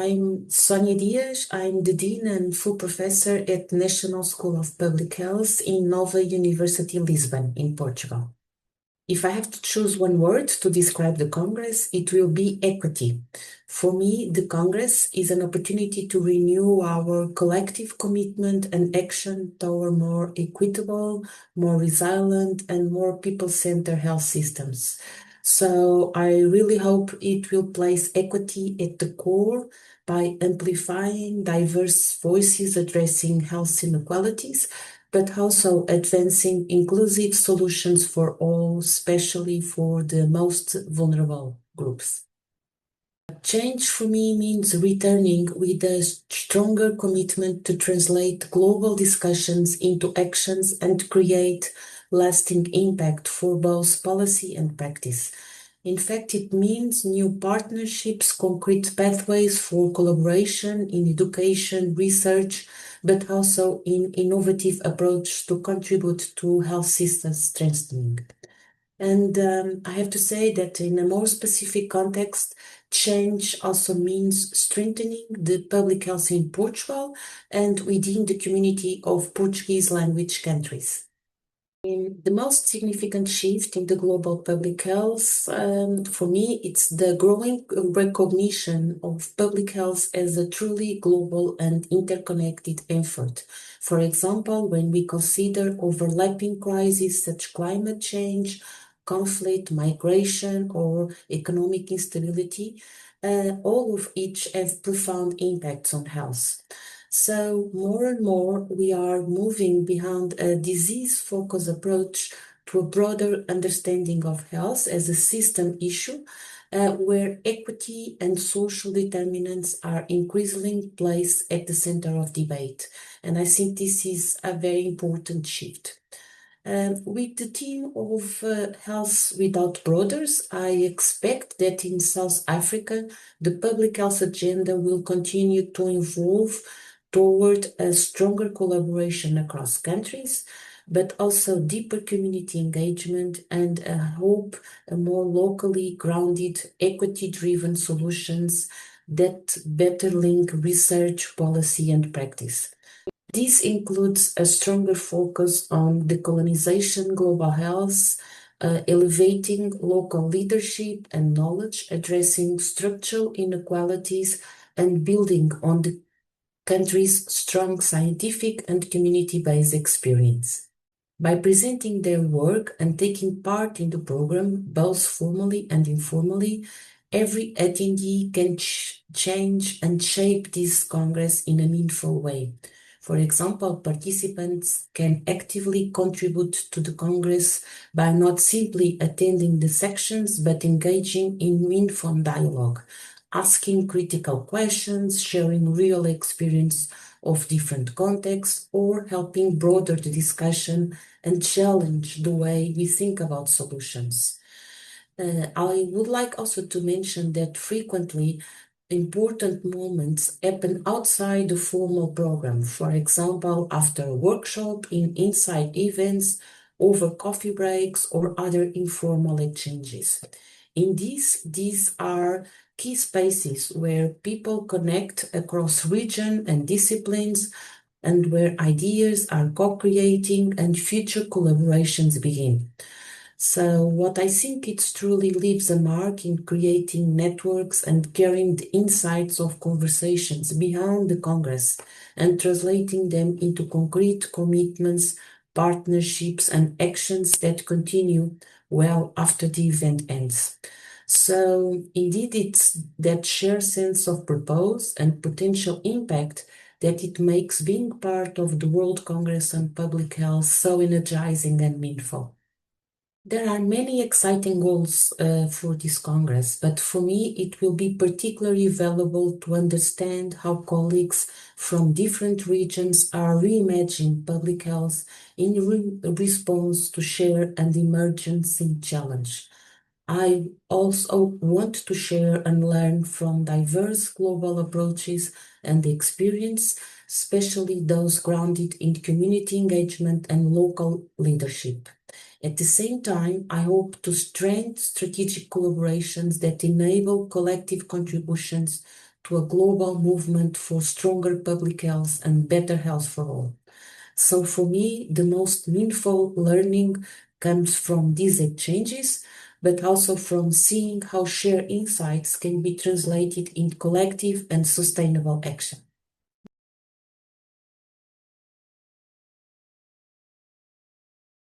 I'm Sónia Dias. I'm the Dean and full professor at the National School of Public Health in Nova University, Lisbon, in Portugal. If I have to choose one word to describe the Congress, it will be equity. For me, the Congress is an opportunity to renew our collective commitment and action toward more equitable, more resilient, and more people-centered health systems. So I really hope it will place equity at the core by amplifying diverse voices addressing health inequalities, but also advancing inclusive solutions for all, especially for the most vulnerable groups. Change for me means returning with a stronger commitment to translate global discussions into actions and create lasting impact for both policy and practice. In fact, it means new partnerships, concrete pathways for collaboration in education, research, but also in innovative approach to contribute to health systems strengthening. And I have to say that in a more specific context, change also means strengthening the public health in Portugal and within the community of Portuguese language countries. The most significant shift in the global public health, for me, it's the growing recognition of public health as a truly global and interconnected effort. For example, when we consider overlapping crises such as climate change, conflict, migration, or economic instability, all of which have profound impacts on health. So more and more we are moving beyond a disease-focused approach to a broader understanding of health as a system issue, where equity and social determinants are increasingly placed at the center of debate. And I think this is a very important shift. With the theme of Health Without Borders, I expect that in South Africa, the public health agenda will continue to evolve toward a stronger collaboration across countries, but also deeper community engagement and a hope a more locally grounded, equity-driven solutions that better link research, policy, and practice. This includes a stronger focus on decolonization, global health, elevating local leadership and knowledge, addressing structural inequalities, and building on the country's strong scientific and community-based experience. By presenting their work and taking part in the program, both formally and informally, every attendee can change and shape this Congress in a meaningful way. For example, participants can actively contribute to the Congress by not simply attending the sections, but engaging in meaningful dialogue, asking critical questions, sharing real experience of different contexts, or helping broaden the discussion and challenge the way we think about solutions. I would like also to mention that frequently important moments happen outside the formal program, for example, after a workshop, in inside events, over coffee breaks, or other informal exchanges. In these are key spaces where people connect across region and disciplines, and where ideas are co-creating and future collaborations begin. So what I think it truly leaves a mark in creating networks and carrying the insights of conversations beyond the Congress and translating them into concrete commitments, partnerships, and actions that continue well after the event ends. So indeed, it's that shared sense of purpose and potential impact that it makes being part of the World Congress on Public Health so energizing and meaningful. There are many exciting goals for this Congress, but for me it will be particularly valuable to understand how colleagues from different regions are reimagining public health in response to shared and emerging challenge. I also want to share and learn from diverse global approaches and experience, especially those grounded in community engagement and local leadership. At the same time, I hope to strengthen strategic collaborations that enable collective contributions to a global movement for stronger public health and better health for all. So for me, the most meaningful learning comes from these exchanges, but also from seeing how shared insights can be translated into collective and sustainable action.